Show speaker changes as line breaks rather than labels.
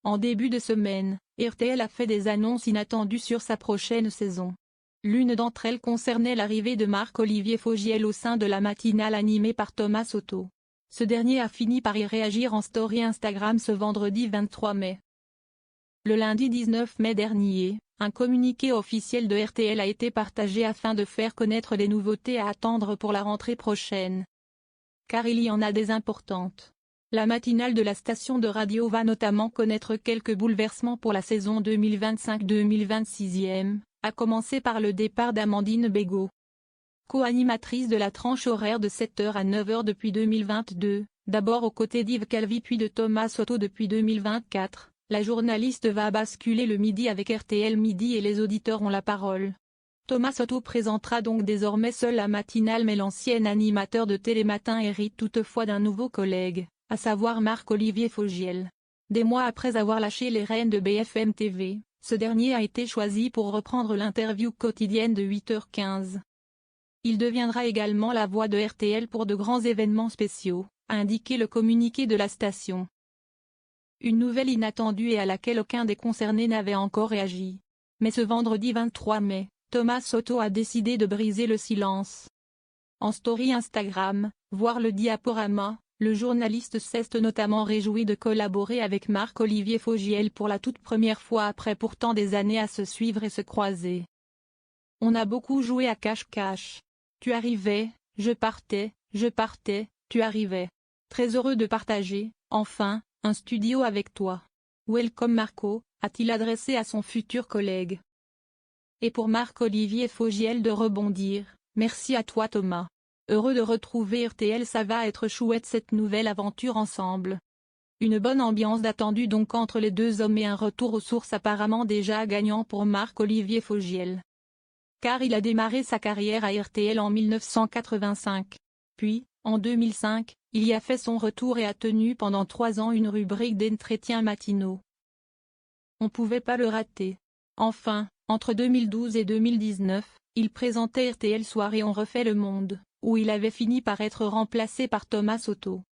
En début de semaine, RTL a fait des annonces inattendues sur sa prochaine saison. L'une d'entre elles concernait l'arrivée de Marc-Olivier Fogiel au sein de la matinale animée par Thomas Soto. Ce dernier a fini par y réagir en story Instagram ce vendredi 23 mai. Le lundi 19 mai dernier, un communiqué officiel de RTL a été partagé afin de faire connaître les nouveautés à attendre pour la rentrée prochaine. Car il y en a des importantes. La matinale de la station de radio va notamment connaître quelques bouleversements pour la saison 2025-2026, à commencer par le départ d'Amandine Bégaud. Co-animatrice de la tranche horaire de 7h à 9h depuis 2022, d'abord aux côtés d'Yves Calvi puis de Thomas Soto depuis 2024, la journaliste va basculer le midi avec RTL Midi et les auditeurs ont la parole. Thomas Soto présentera donc désormais seul la matinale mais l'ancien animateur de Télématin hérite toutefois d'un nouveau collègue, à savoir Marc-Olivier Fogiel. Des mois après avoir lâché les rênes de BFM TV, ce dernier a été choisi pour reprendre l'interview quotidienne de 8h15. Il deviendra également la voix de RTL pour de grands événements spéciaux, a indiqué le communiqué de la station. Une nouvelle inattendue et à laquelle aucun des concernés n'avait encore réagi. Mais ce vendredi 23 mai, Thomas Soto a décidé de briser le silence. En story Instagram, voire le diaporama, le journaliste s'est notamment réjoui de collaborer avec Marc-Olivier Fogiel pour la toute première fois après pourtant des années à se suivre et se croiser. On a beaucoup joué à cache-cache. Tu arrivais, je partais, tu arrivais. Très heureux de partager, enfin, un studio avec toi. Welcome Marco, a-t-il adressé à son futur collègue. Et pour Marc-Olivier Fogiel de rebondir, merci à toi Thomas. Heureux de retrouver RTL, ça va être chouette cette nouvelle aventure ensemble. Une bonne ambiance d'attendue donc entre les deux hommes et un retour aux sources apparemment déjà gagnant pour Marc-Olivier Fogiel. Car il a démarré sa carrière à RTL en 1985. Puis, en 2005, il y a fait son retour et a tenu pendant 3 ans une rubrique d'entretiens matinaux. On pouvait pas le rater. Enfin, entre 2012 et 2019, il présentait RTL Soir et On refait le monde, où il avait fini par être remplacé par Thomas Soto.